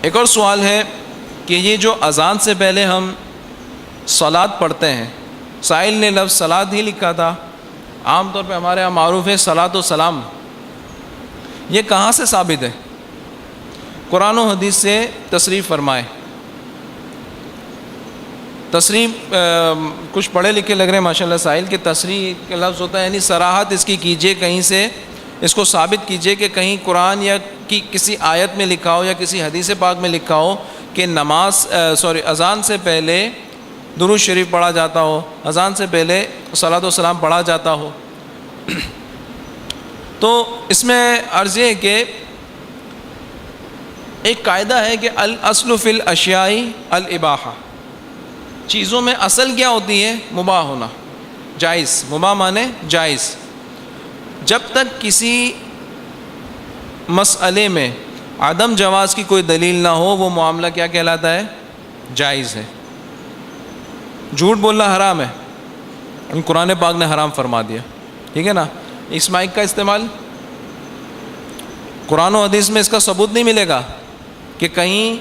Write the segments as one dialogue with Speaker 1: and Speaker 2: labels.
Speaker 1: ایک اور سوال ہے کہ یہ جو اذان سے پہلے ہم صلاۃ پڑھتے ہیں، سائل نے لفظ صلاۃ ہی لکھا تھا، عام طور پہ ہمارے یہاں معروف ہے صلاۃ و سلام، یہ کہاں سے ثابت ہے؟ قرآن و حدیث سے تصریح فرمائے۔ تصریح کچھ پڑھے لکھے لگ رہے ہیں ماشاءاللہ سائل، کہ تصریح کا لفظ ہوتا ہے یعنی صراحت اس کی کیجئے، کہیں سے اس کو ثابت کیجئے کہ کہیں قرآن یا کی کسی آیت میں لکھا ہو یا کسی حدیث پاک میں لکھا ہو کہ اذان سے پہلے درود شریف پڑھا جاتا ہو، اذان سے پہلے صلاۃ و سلام پڑھا جاتا ہو۔ تو اس میں عرض یہ ہے کہ ایک قاعدہ ہے کہ الاصل فی الاشیاء الاباحہ، چیزوں میں اصل کیا ہوتی ہے؟ مباح ہونا، جائز۔ مباح مانے جائز۔ جب تک کسی مسئلے میں عدم جواز کی کوئی دلیل نہ ہو، وہ معاملہ کیا کہلاتا ہے؟ جائز ہے۔ جھوٹ بولنا حرام ہے، قرآن پاک نے حرام فرما دیا، ٹھیک ہے نا۔ اس مائک کا استعمال قرآن و حدیث میں اس کا ثبوت نہیں ملے گا کہ کہیں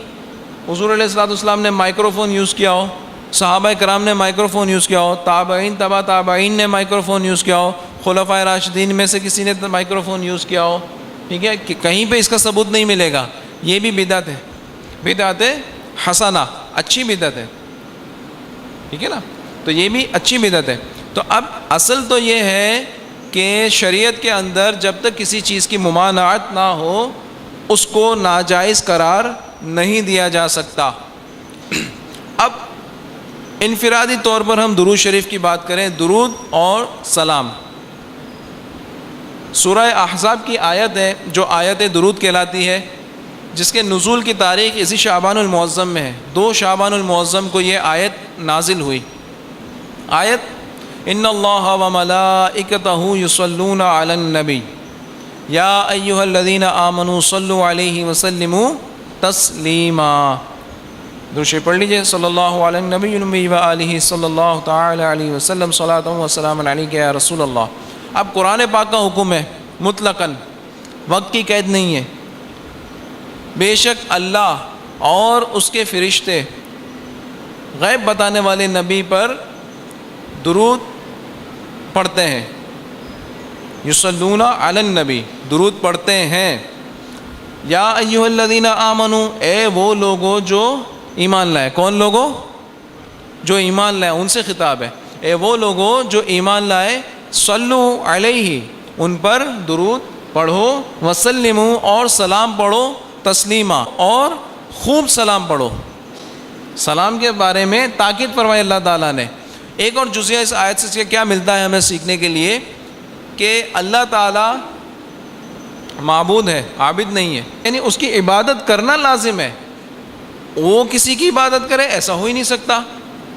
Speaker 1: حضور علیہ الصلوۃ والسلام نے مائکرو فون یوز کیا ہو، صحابہ کرام نے مائکرو فون یوز کیا ہو، تابعین تبع تابعین نے مائکرو فون یوز کیا ہو، خلفائے راشدین میں سے کسی نے مائکرو فون یوز کیا ہو، ٹھیک ہے، کہ کہیں پہ اس کا ثبوت نہیں ملے گا۔ یہ بھی بدعت ہے، بدعت حسنہ، اچھی بدعت ہے، ٹھیک ہے نا۔ تو یہ بھی اچھی بدعت ہے۔ تو اب اصل تو یہ ہے کہ شریعت کے اندر جب تک کسی چیز کی ممانعت نہ ہو اس کو ناجائز قرار نہیں دیا جا سکتا۔ اب انفرادی طور پر ہم درود شریف کی بات کریں، درود اور سلام، سورہ احزاب کی آیت ہے جو آیت درود کہلاتی ہے، جس کے نزول کی تاریخ اسی شعبان المعظم میں ہے۔ 2 شعبان المعظم کو یہ آیت نازل ہوئی۔ آیت ان اللہ وملائکتہ یصلون علی النبی یا ایھا الذین آمنوا صلوا علیہ وسلموا تسلیما۔ درود شریف پڑھ لیجئے، صلی اللہ علی النبی الامی وآلہ صلی اللہ تعالی علیہ وسلم، صلاۃ و سلام علیک یا رسول اللہ۔ اب قرآن پاک کا حکم ہے مطلقاً، وقت کی قید نہیں ہے۔ بے شک اللہ اور اس کے فرشتے غیب بتانے والے نبی پر درود پڑھتے ہیں، یصلون علی النبی، درود پڑھتے ہیں۔ یا ایھا الذین آمنوا، اے وہ لوگوں جو ایمان لائے۔ کون لوگوں؟ جو ایمان لائے، ان سے خطاب ہے۔ اے وہ لوگوں جو ایمان لائے، صلو علیہ، ان پر درود پڑھو، وسلموا، اور سلام پڑھو، تسلیما، اور خوب سلام پڑھو۔ سلام کے بارے میں تاکید فرمائی اللہ تعالیٰ نے۔ ایک اور جزیہ اس آیت سے کیا ملتا ہے ہمیں سیکھنے کے لیے کہ اللہ تعالیٰ معبود ہے، عابد نہیں ہے، یعنی اس کی عبادت کرنا لازم ہے۔ وہ کسی کی عبادت کرے ایسا ہو ہی نہیں سکتا،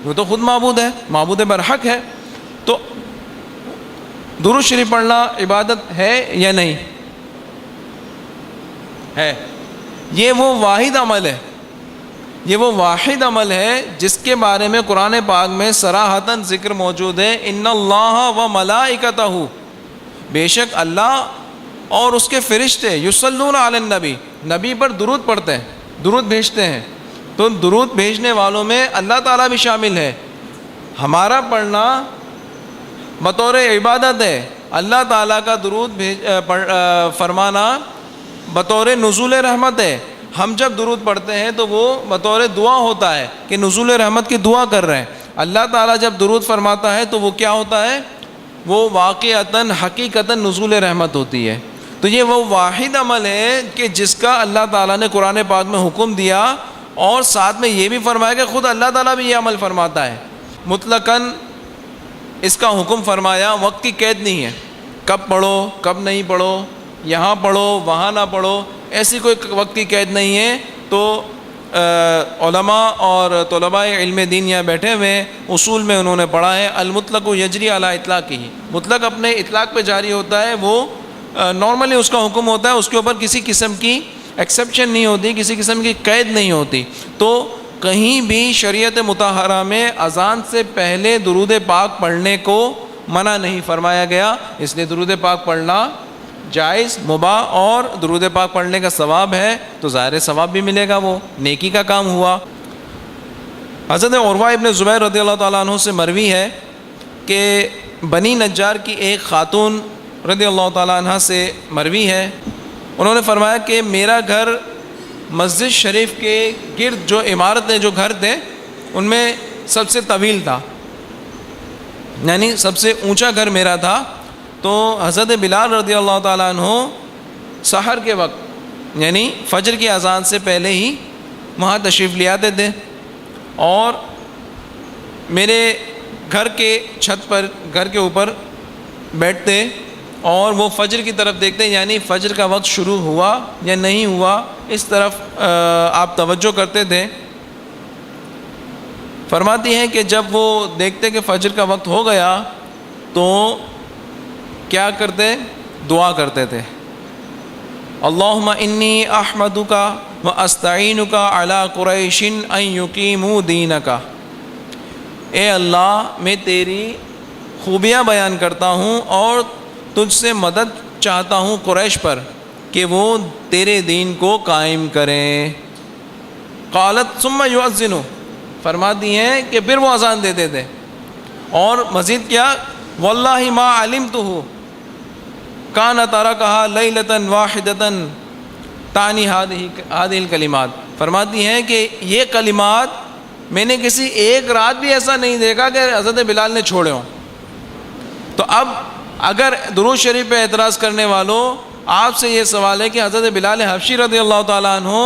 Speaker 1: وہ تو خود معبود ہے، معبود برحق ہے۔ تو درود شریف پڑھنا عبادت ہے یا نہیں؟ ہے۔ یہ وہ واحد عمل ہے، یہ وہ واحد عمل ہے جس کے بارے میں قرآن پاک میں صراحتاً ذکر موجود ہے، ان اللہ و ملائکتہ، بے شک اللہ اور اس کے فرشتے، یصلون علی النبی، نبی پر درود پڑھتے ہیں، درود بھیجتے ہیں۔ تو درود بھیجنے والوں میں اللہ تعالیٰ بھی شامل ہے۔ ہمارا پڑھنا بطور عبادت ہے، اللہ تعالیٰ کا درود فرمانا بطور نزول رحمت ہے۔ ہم جب درود پڑھتے ہیں تو وہ بطور دعا ہوتا ہے کہ نزول رحمت کی دعا کر رہے ہیں۔ اللہ تعالیٰ جب درود فرماتا ہے تو وہ کیا ہوتا ہے؟ وہ واقعتاً حقیقتاً نزول رحمت ہوتی ہے۔ تو یہ وہ واحد عمل ہے کہ جس کا اللہ تعالیٰ نے قرآن پاک میں حکم دیا، اور ساتھ میں یہ بھی فرمایا کہ خود اللہ تعالیٰ بھی یہ عمل فرماتا ہے۔ مطلقاً اس کا حکم فرمایا، وقت کی قید نہیں ہے، کب پڑھو کب نہیں پڑھو، یہاں پڑھو وہاں نہ پڑھو، ایسی کوئی وقت کی قید نہیں ہے۔ تو علماء اور طلباء علم دین یہاں بیٹھے ہوئے ہیں، اصول میں انہوں نے پڑھا ہے المطلق یجری علی اطلاقہ، مطلق اپنے اطلاق پہ جاری ہوتا ہے، وہ نارملی اس کا حکم ہوتا ہے، اس کے اوپر کسی قسم کی ایکسیپشن نہیں ہوتی، کسی قسم کی قید نہیں ہوتی۔ تو کہیں بھی شریعت مطہرہ میں اذان سے پہلے درود پاک پڑھنے کو منع نہیں فرمایا گیا، اس لیے درود پاک پڑھنا جائز مباح اور درود پاک پڑھنے کا ثواب ہے تو ظاہر ثواب بھی ملے گا، وہ نیکی کا کام ہوا۔ حضرت عروہ ابن زبیر رضی اللہ تعالیٰ عنہ سے مروی ہے کہ بنی نجار کی ایک خاتون رضی اللہ تعالیٰ عنہ سے مروی ہے، انہوں نے فرمایا کہ میرا گھر مسجد شریف کے گرد جو عمارتیں جو گھر تھے ان میں سب سے طویل تھا، یعنی سب سے اونچا گھر میرا تھا۔ تو حضرت بلال رضی اللہ تعالیٰ عنہ سحر کے وقت یعنی فجر کی اذان سے پہلے ہی وہاں تشریف لے آتے تھے اور میرے گھر کے چھت پر گھر کے اوپر بیٹھتے اور وہ فجر کی طرف دیکھتے، یعنی فجر کا وقت شروع ہوا یا نہیں ہوا اس طرف آپ توجہ کرتے تھے۔ فرماتی ہیں کہ جب وہ دیکھتے کہ فجر کا وقت ہو گیا تو کیا کرتے؟ دعا کرتے تھے، اللہم انی احمدک و استعینک علی قریش ان یقیموا دینک، اے اللہ میں تیری خوبیاں بیان کرتا ہوں اور تجھ سے مدد چاہتا ہوں قریش پر کہ وہ تیرے دین کو قائم کریں۔ قالت ثم یؤذن، فرماتی ہیں کہ پھر وہ اذان دیتے تھے اور مزید کیا، واللہ ما علمتہ کان ترکہا لیلۃ واحدۃ تعنی ہذہ الکلمات، فرماتی ہیں کہ یہ کلمات میں نے کسی ایک رات بھی ایسا نہیں دیکھا کہ حضرت بلال نے چھوڑے ہوں۔ تو اب اگر درود شریف پہ اعتراض کرنے والوں، آپ سے یہ سوال ہے کہ حضرت بلال حبشی رضی اللہ تعالیٰ عنہ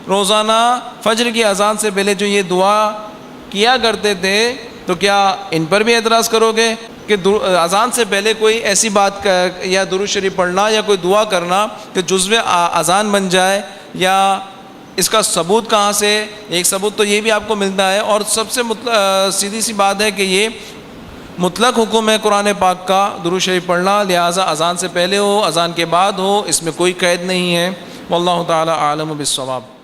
Speaker 1: روزانہ فجر کی اذان سے پہلے جو یہ دعا کیا کرتے تھے تو کیا ان پر بھی اعتراض کرو گے کہ اذان سے پہلے کوئی ایسی بات یا درود شریف پڑھنا یا کوئی دعا کرنا کہ جزو اذان بن جائے، یا اس کا ثبوت کہاں سے؟ ایک ثبوت تو یہ بھی آپ کو ملتا ہے، اور سب سے سیدھی سی بات ہے کہ یہ مطلق حکم ہے قرآن پاک کا درود شریف پڑھنا، لہٰذا اذان سے پہلے ہو اذان کے بعد ہو، اس میں کوئی قید نہیں ہے۔ واللہ تعالی اعلم بالصواب۔